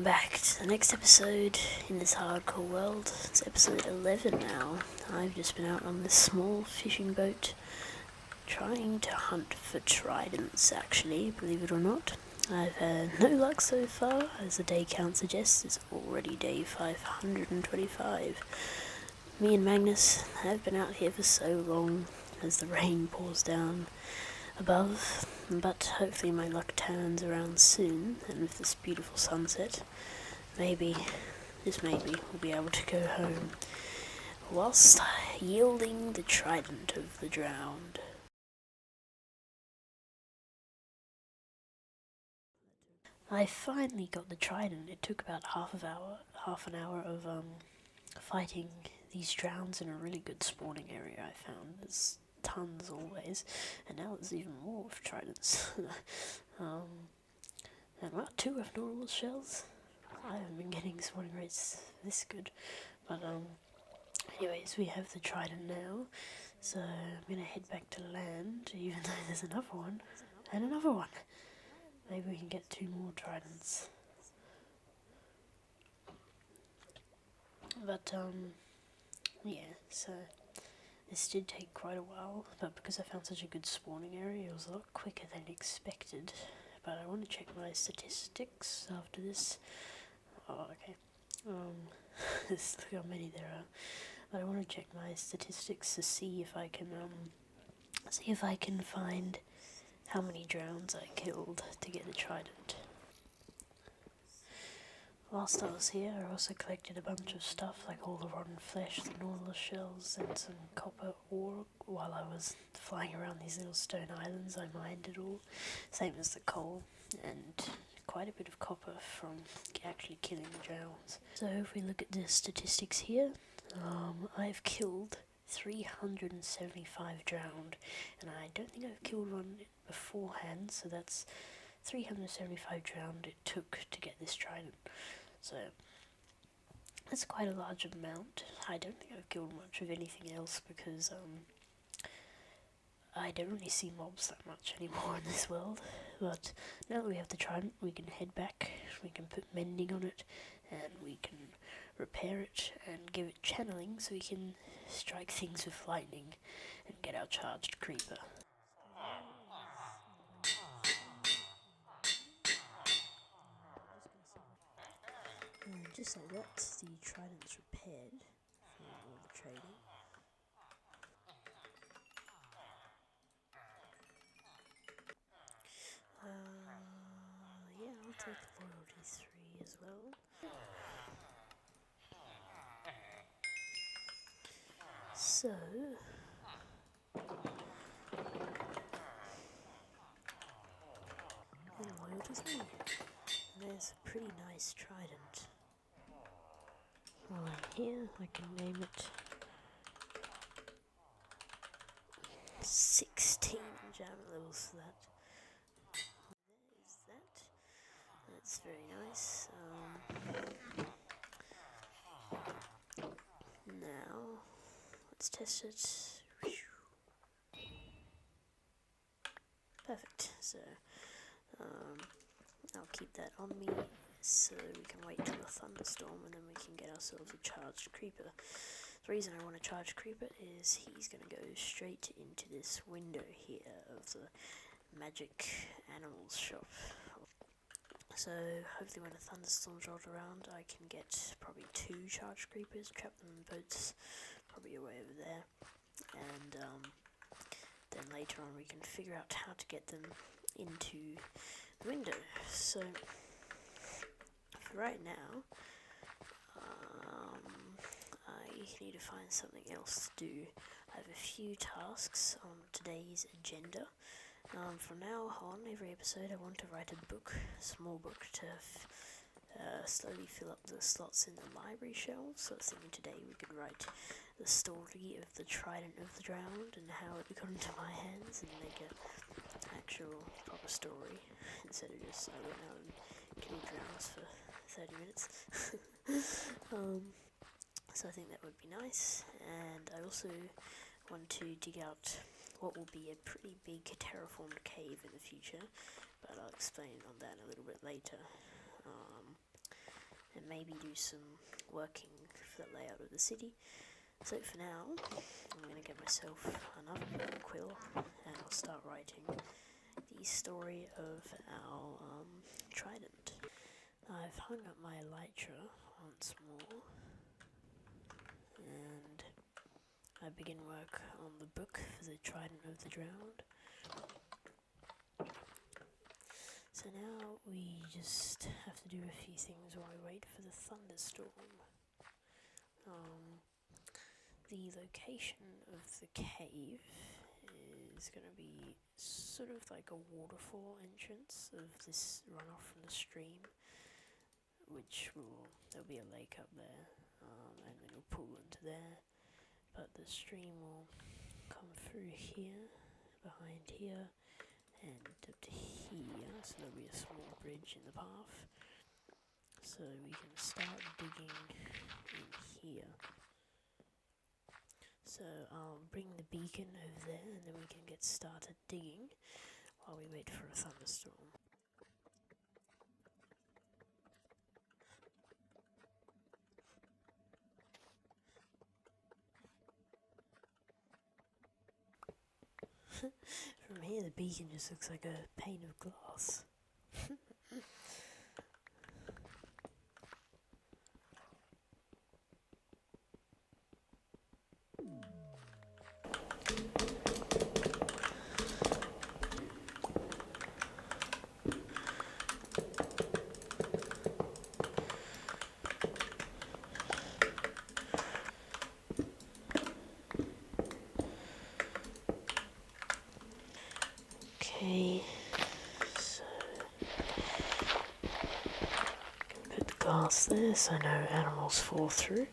back to the next episode in this hardcore world. It's episode 11 now. I've just been out on this small fishing boat trying to hunt for tridents, actually, believe it or not. I've had no luck so far, as the day count suggests. It's already day 525. Me and Magnus have been out here for so long as the rain pours down above, but hopefully my luck turns around soon, and with this beautiful sunset, maybe, just maybe, we'll be able to go home whilst yielding the trident of the drowned. I finally got the trident. It took about half an hour of fighting these drowns in a really good spawning area. I found there's tons always, and now there's even more of tridents. And about 2 of normal shells. I haven't been getting spawning rates this good, but anyways, we have the trident now, so I'm gonna head back to land, even though there's another one, and another one. Maybe we can get 2 more tridents. But yeah, so this did take quite a while, but because I found such a good spawning area, it was a lot quicker than expected. But I want to check my statistics after this. Oh, okay. Look how many there are. But I want to check my statistics to see if I can find how many drowns I killed to get the trident. Whilst I was here, I also collected a bunch of stuff, like all the rotten flesh, the nautilus shells, and some copper ore. While I was flying around these little stone islands, I mined it all, same as the coal, and quite a bit of copper from actually killing the drowns. So if we look at the statistics here, I've killed 375 drowned, and I don't think I've killed one beforehand, so that's 375 drowned it took to get this trident. So that's quite a large amount. I don't think I've killed much of anything else because I don't really see mobs that much anymore in this world. But now that we have the trident, we can head back, we can put mending on it, and we can repair it and give it channeling so we can strike things with lightning and get our charged creeper. And just like that, the trident's repaired from all the trading. Yeah, I'll take loyalty 3 as well. So, and loyalty 3. There's a pretty nice trident. Right here, I can name it 16 jam levels for that. There's that. That's very nice. Now, let's test it. Perfect. So, I'll keep that on me so we can wait till the thunderstorm and then we can get ourselves a charged creeper. The reason I want a charged creeper is he's going to go straight into this window here of the magic animals shop. So hopefully when the thunderstorms roll around I can get probably 2 charged creepers, trap them in boats, probably away over there, and then later on we can figure out how to get them into the window. So for right now, I need to find something else to do. I have a few tasks on today's agenda. From now on, every episode I want to write a book, a small book, to slowly fill up the slots in the library shelves. So I was thinking today we could write the story of the trident of the drowned and how it got into my hands and make an actual proper story instead of just I went out and killed drowns for 30 minutes. So I think that would be nice, and I also want to dig out what will be a pretty big terraformed cave in the future, but I'll explain on that a little bit later. and maybe do some working for the layout of the city. So for now, I'm going to get myself another quill and I'll start writing the story of our trident. I've hung up my elytra once more and I begin work on the book for the Trident of the Drowned. So now we just have to do a few things while we wait for the thunderstorm. The location of the cave is going to be sort of like a waterfall entrance of this runoff from the stream, there'll be a lake up there, and then it'll pool into there, but the stream will come through here, behind here, and up to here, so there'll be a small bridge in the path, so we can start digging in here. So I'll bring the beacon over there and then we can get started digging while we wait for a thunderstorm. From here the beacon just looks like a pane of glass. Okay, so put the glass there so no animals fall through.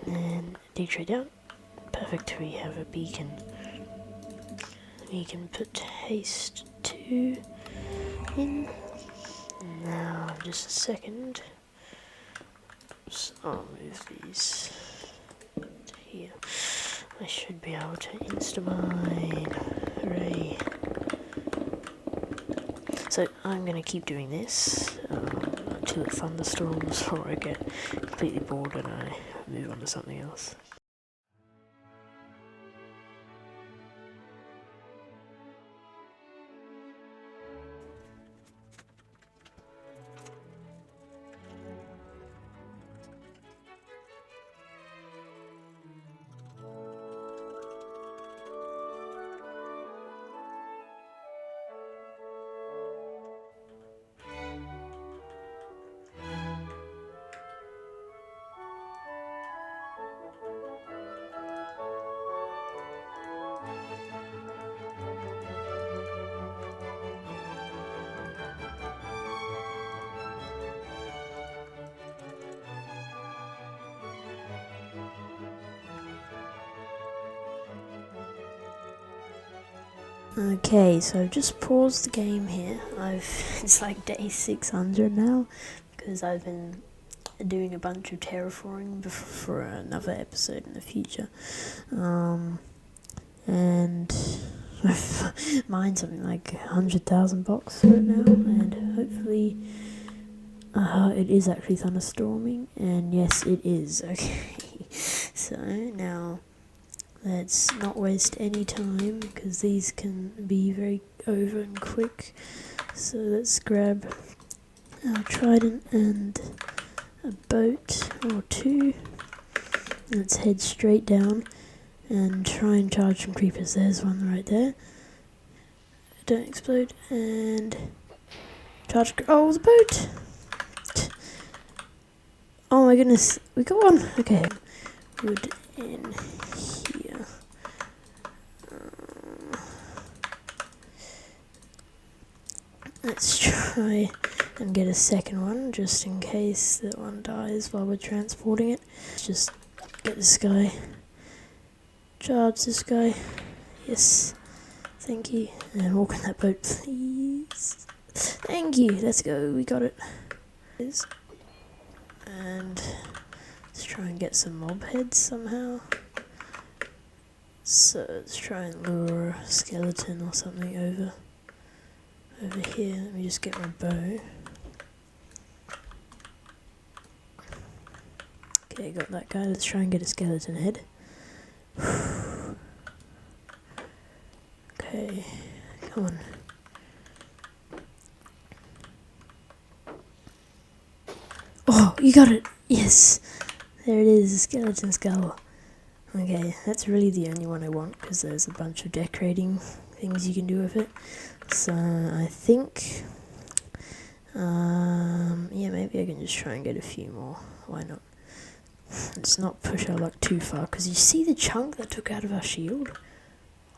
And dig straight down. Perfect, we have a beacon. We can put haste 2 in. Now, just a second. So I'll move these to here. I should be able to insta-mine. Hooray. So I'm going to keep doing this until it thunderstorms or I get completely bored and I move on to something else. Okay, so I've just paused the game here. It's like day 600 now because I've been doing a bunch of terraforming for another episode in the future. And I've mined something like 100,000 blocks right now, and hopefully it is actually thunderstorming, and yes, it is. Okay, so now let's not waste any time because these can be very over and quick. So let's grab our trident and a boat or two. Let's head straight down and try and charge some creepers. There's one right there. Don't explode. And charge. Oh, the boat! Oh my goodness, we got one. Okay, wood in here. Let's try and get a second one just in case that one dies while we're transporting it. Let's just get this guy. Charge this guy. Yes. Thank you. And walk in that boat, please. Thank you. Let's go. We got it. And let's try and get some mob heads somehow. So let's try and lure a skeleton or something over here. Let me just get my bow. Okay, got that guy. Let's try and get a skeleton head. Okay, come on. Oh, you got it! Yes! There it is, a skeleton skull. Okay, that's really the only one I want, because there's a bunch of decorating things you can do with it. So, I think... yeah, maybe I can just try and get a few more. Why not? Let's not push our luck too far, because you see the chunk that took out of our shield?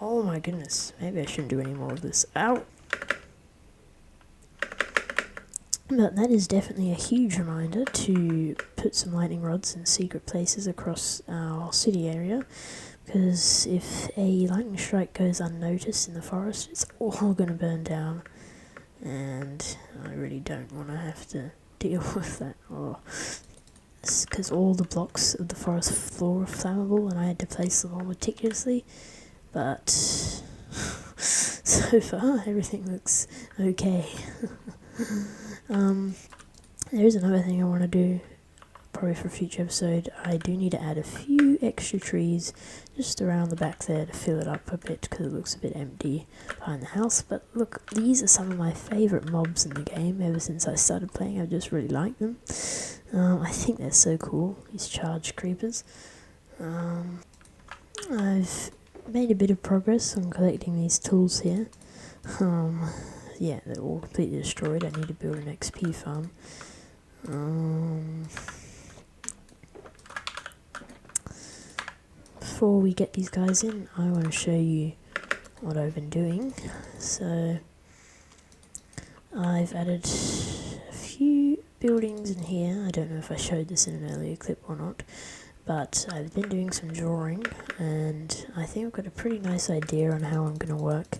Oh my goodness, maybe I shouldn't do any more of this. Ow! But that is definitely a huge reminder to put some lightning rods in secret places across our city area, because if a lightning strike goes unnoticed in the forest, it's all going to burn down, and I really don't want to have to deal with that. Because all the blocks of the forest floor are flammable, and I had to place them all meticulously, but so far everything looks okay. There is another thing I want to do, probably for a future episode. I do need to add a few extra trees just around the back there to fill it up a bit, because it looks a bit empty behind the house. But look, these are some of my favourite mobs in the game. Ever since I started playing, I just really like them. I think they're so cool, these charged creepers. I've made a bit of progress on collecting these tools here. Yeah, they're all completely destroyed. I need to build an XP farm. Before we get these guys in, I want to show you what I've been doing. So, I've added a few buildings in here. I don't know if I showed this in an earlier clip or not, but I've been doing some drawing, and I think I've got a pretty nice idea on how I'm going to work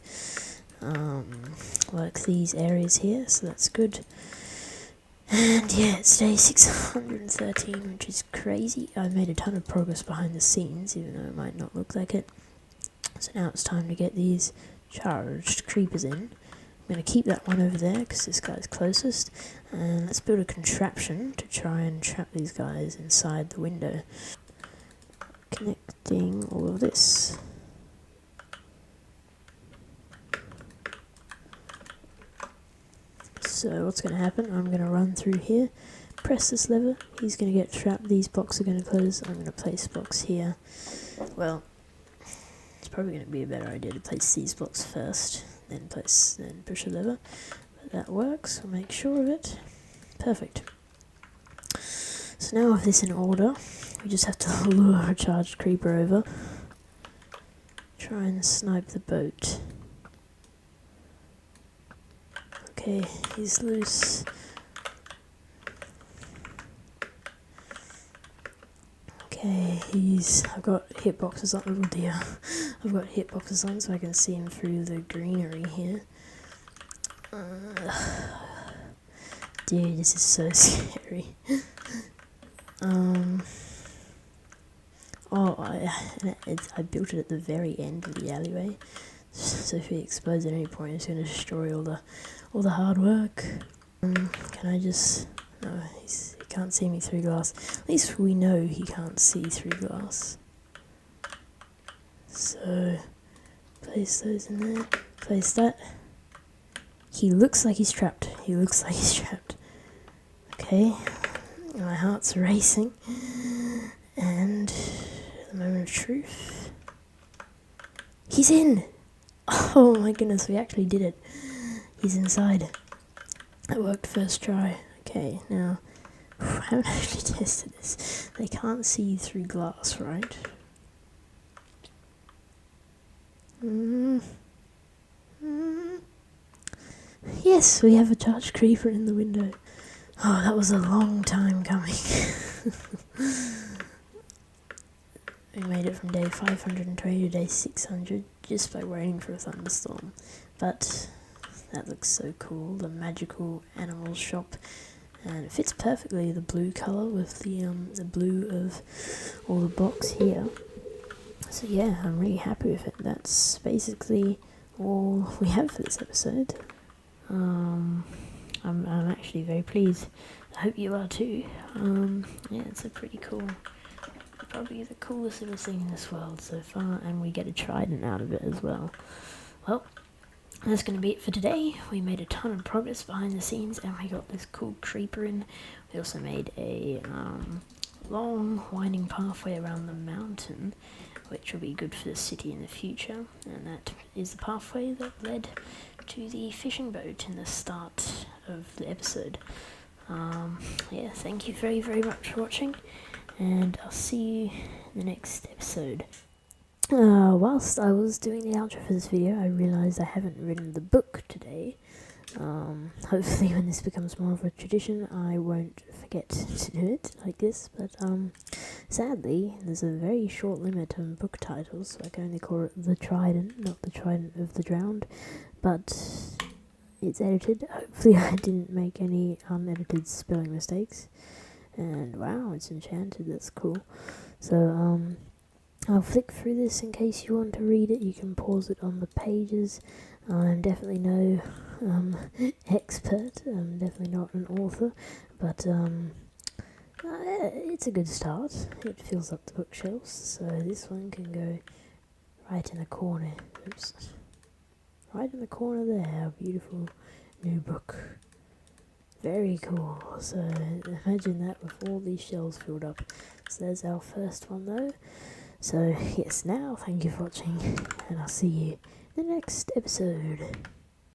these areas here, so that's good. And yeah, it's day 613, which is crazy. I've made a ton of progress behind the scenes, even though it might not look like it. So now it's time to get these charged creepers in. I'm going to keep that one over there, because this guy's closest. And let's build a contraption to try and trap these guys inside the window. Connecting all of this. So what's going to happen, I'm going to run through here, press this lever, he's going to get trapped, these blocks are going to close, I'm going to place blocks here. Well, it's probably going to be a better idea to place these blocks first, then push the lever, but that works, we'll make sure of it. Perfect. So now with this in order, we just have to lure a charged creeper over, try and snipe the boat. Okay, he's loose. Okay, I've got hitboxes on, oh dear. I've got hitboxes on so I can see him through the greenery here. Dude, this is so scary. I built it at the very end of the alleyway, so if he explodes at any point, it's going to destroy all the hard work. Can I just... No, he can't see me through glass. At least we know he can't see through glass. So, place those in there. Place that. He looks like he's trapped. Okay. My heart's racing. And the moment of truth. He's in! Oh my goodness, we actually did it. He's inside. That worked first try. Okay, now, I haven't actually tested this. They can't see through glass, right? Yes, we have a charged creeper in the window. Oh, that was a long time coming. We made it from day 520 to day 600 just by waiting for a thunderstorm. But that looks so cool, the magical animal shop. And it fits perfectly, the blue colour with the blue of all the blocks here. So yeah, I'm really happy with it. That's basically all we have for this episode. I'm actually very pleased. I hope you are too. Yeah, it's a pretty cool, probably the coolest little thing in this world so far, and we get a trident out of it as well. Well, that's going to be it for today. We made a ton of progress behind the scenes, and we got this cool creeper in. We also made a long winding pathway around the mountain, which will be good for the city in the future, and that is the pathway that led to the fishing boat in the start of the episode. Yeah, thank you very, very much for watching, and I'll see you in the next episode. Whilst I was doing the outro for this video, I realised I haven't written the book today. Hopefully when this becomes more of a tradition, I won't forget to do it like this, but sadly, there's a very short limit on book titles, so I can only call it The Trident, not The Trident of the Drowned, but it's edited. Hopefully I didn't make any unedited spelling mistakes, and wow, it's enchanted, that's cool. So, I'll flick through this in case you want to read it. You can pause it on the pages. I'm definitely no expert. I'm definitely not an author, but it's a good start. It fills up the bookshelves, so this one can go right in the corner. Oops. Right in the corner there. Beautiful new book. Very cool. So imagine that with all these shelves filled up. So there's our first one though. So yes, now thank you for watching, and I'll see you in the next episode.